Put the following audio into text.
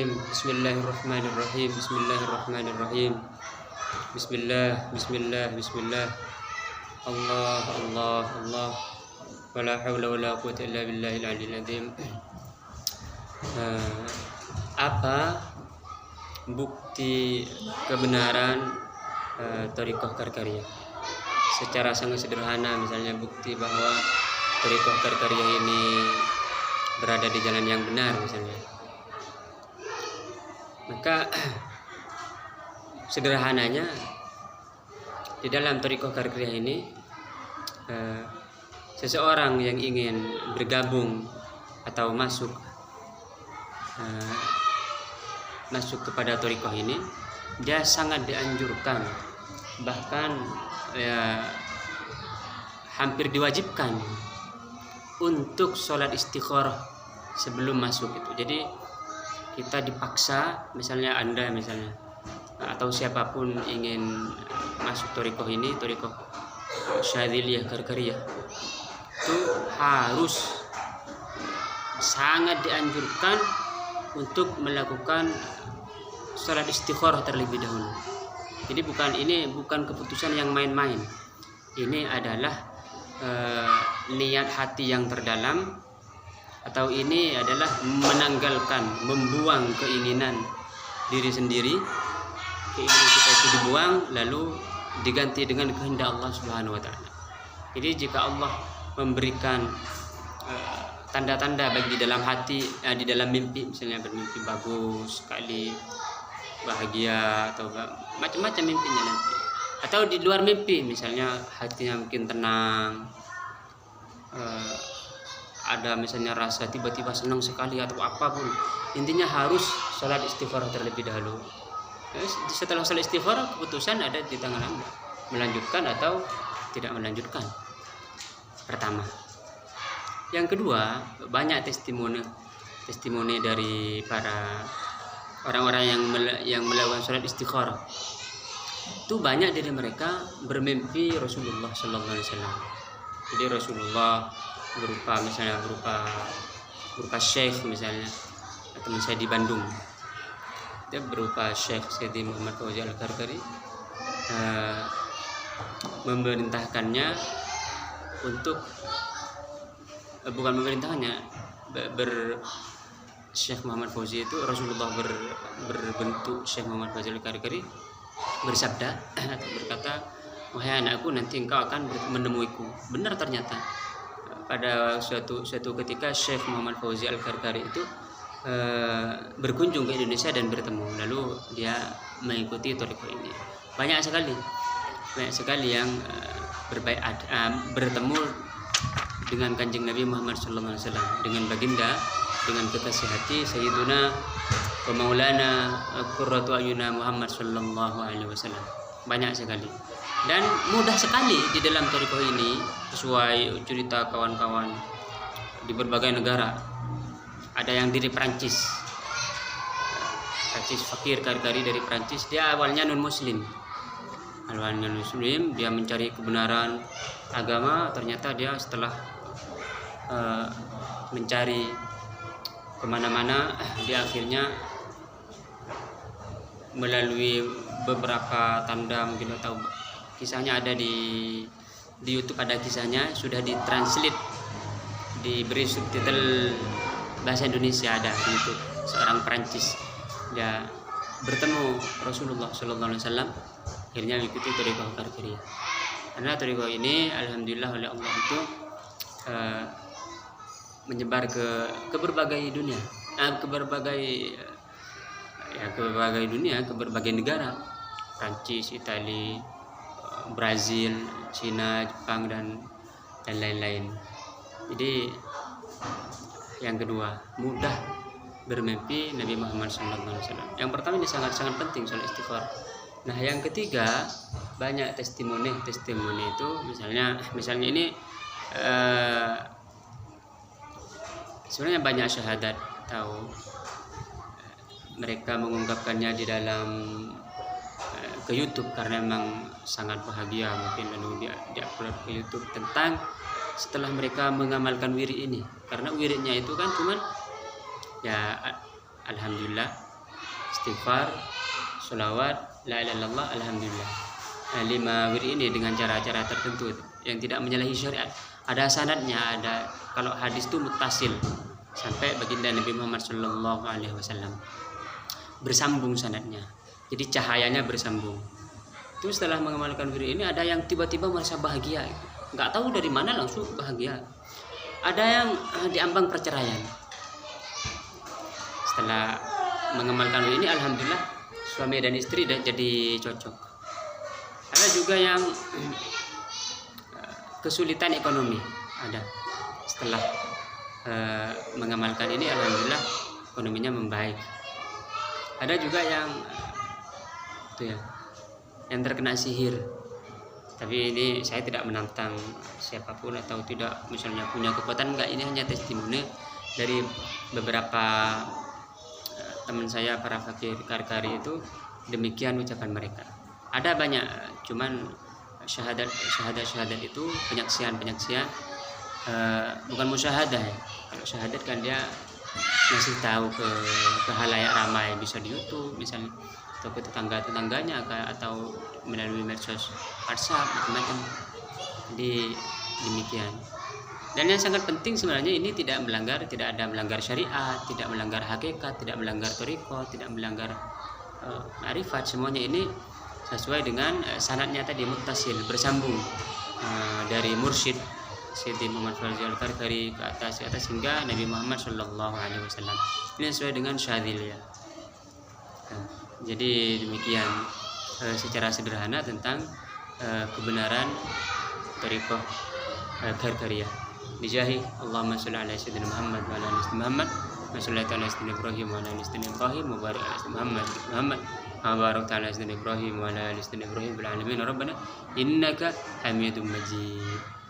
Bismillahirrahmanirrahim. Bismillahirrahmanirrahim. Bismillahirrahmanirrahim. Bismillah. Allah, Allah, Allah. Wala haula wala quwwata illa billahil aliyil azim. Apa bukti kebenaran thariqah Karkariyah? Secara sangat sederhana, misalnya bukti bahwa thariqah Karkariyah ini berada di jalan yang benar misalnya. Maka sederhananya di dalam thariqah Karkariyah ini seseorang yang ingin bergabung atau masuk kepada thariqah ini, dia sangat dianjurkan, bahkan hampir diwajibkan untuk sholat istikharah sebelum masuk itu. Jadi kita dipaksa, misalnya Anda atau siapapun ingin masuk thariqah ini, thariqah Syadziliyah Karkariyah, itu harus sangat dianjurkan untuk melakukan sholat istikharah terlebih dahulu. Jadi bukan keputusan yang main-main. Ini adalah niat hati yang terdalam, atau ini adalah membuang keinginan diri sendiri. Keinginan kita itu dibuang lalu diganti dengan kehendak Allah Subhanahu wa taala. Jadi jika Allah memberikan tanda-tanda bagi dalam hati, di dalam mimpi, misalnya bermimpi bagus sekali, bahagia, atau macam-macam mimpinya nanti, atau di luar mimpi misalnya hatinya mungkin tenang, ada misalnya rasa tiba-tiba senang sekali atau apapun, intinya harus sholat istikharah terlebih dahulu. Setelah sholat istikharah, keputusan ada di tangan Anda, melanjutkan atau tidak melanjutkan. Pertama. Yang kedua, banyak testimoni dari para orang-orang yang melakukan sholat istikharah. Itu banyak dari mereka bermimpi Rasulullah Sallallahu Alaihi Wasallam. Jadi Rasulullah berupa syekh misalnya, atau misalnya di Bandung dia berupa Syekh Sayyidi Muhammad Fauzi Al-Karkari, memerintahkannya untuk Syekh Muhammad Fauzi itu, Rasulullah berbentuk Syekh Muhammad Fauzi Al-Karkari, bersabda atau berkata, wahai anakku, nanti engkau akan menemuiku. Benar, ternyata pada suatu ketika Syekh Muhammad Fauzi Al-Karkari itu berkunjung ke Indonesia dan bertemu, lalu dia mengikuti thariqah ini. Banyak sekali yang berbaiat, bertemu dengan kanjeng Nabi Muhammad Sallallahu Alaihi Wasallam, dengan baginda, dengan kekasih hati Sayyiduna wa Maulana Qurratu Ayuna Muhammad Sallallahu Alaihi Wasallam. Banyak sekali dan mudah sekali di dalam thariqah ini, sesuai cerita kawan-kawan di berbagai negara. Ada yang dari Prancis, Fakir Karkari dari Prancis. Dia awalnya non muslim, dia mencari kebenaran agama. Ternyata dia setelah mencari kemana-mana, dia akhirnya melalui beberapa tanda, mungkin atau kisahnya ada di YouTube, ada kisahnya, sudah ditranslate, diberi subtitle bahasa Indonesia, ada di YouTube. Seorang Prancis, dia bertemu Rasulullah Sallallahu Alaihi Wasallam, akhirnya mengikuti thariqah Karkariyah. Karena thariqah ini alhamdulillah oleh Allah itu menyebar ke berbagai dunia, ke berbagai negara, Prancis, Italia, Brazil, Cina, Jepang, dan lain-lain. Jadi yang kedua, mudah bermimpi Nabi Muhammad SAW. Yang pertama, ini sangat-sangat penting sholat istikharah. Nah, yang ketiga, banyak testimoni itu, misalnya ini sebenarnya banyak syahadat, tahu mereka mengungkapkannya di dalam ke YouTube karena memang sangat bahagia, mungkin lalu dia upload ke YouTube tentang setelah mereka mengamalkan wirid ini. Karena wiridnya itu kan cuman ya alhamdulillah istighfar, sholawat, la ilaha illallah, alhamdulillah. 5 wirid ini dengan cara-cara tertentu yang tidak menyalahi syariat. Ada sanadnya, ada kalau hadis itu muttasil sampai baginda Nabi Muhammad Shallallahu Alaihi Wasallam, bersambung sanadnya. Jadi cahayanya bersambung. Terus setelah mengamalkan wirid ini ada yang tiba-tiba merasa bahagia, nggak tahu dari mana langsung bahagia. Ada yang diambang perceraian. Setelah mengamalkan wirid ini, alhamdulillah suami dan istri jadi cocok. Ada juga yang kesulitan ekonomi, ada. Setelah mengamalkan ini, alhamdulillah ekonominya membaik. Ada juga yang yang terkena sihir. Tapi ini saya tidak menantang siapapun atau tidak misalnya punya kekuatan, enggak. Ini hanya testimoni dari beberapa teman saya para fakir kari itu, demikian ucapan mereka. Ada banyak, cuman syahadat itu penyaksian bukan musyahadah ya. Kalau syahadat kan dia ngasih tahu ke halayak ramai, bisa di YouTube misalnya, atau ke tetangganya atau melalui medsos WhatsApp macam-macam. Jadi demikian. Dan yang sangat penting sebenarnya ini tidak ada melanggar syariat, tidak melanggar hakikat, tidak melanggar thariqah, tidak melanggar ma'rifat. Semuanya ini sesuai dengan sanadnya tadi muttasil, bersambung dari mursyid Sayyidi Muhammad Fauzi Al-Karkari ke atas hingga Nabi Muhammad Shallallahu Alaihi Wasallam. Ini sesuai dengan syadziliyah. Jadi demikian secara sederhana tentang kebenaran thariqah Karkariyah. Bijahi Allahumma sholli ala sayyidina Muhammad wa ala ali Muhammad wa sholli ala sayyidina Ibrahim wa ala ali Ibrahim wa barik ala Muhammad wa barik ala sayyidina Ibrahim wa ala ali Ibrahim bil alamin. Rabbana innaka Hamidum Majid.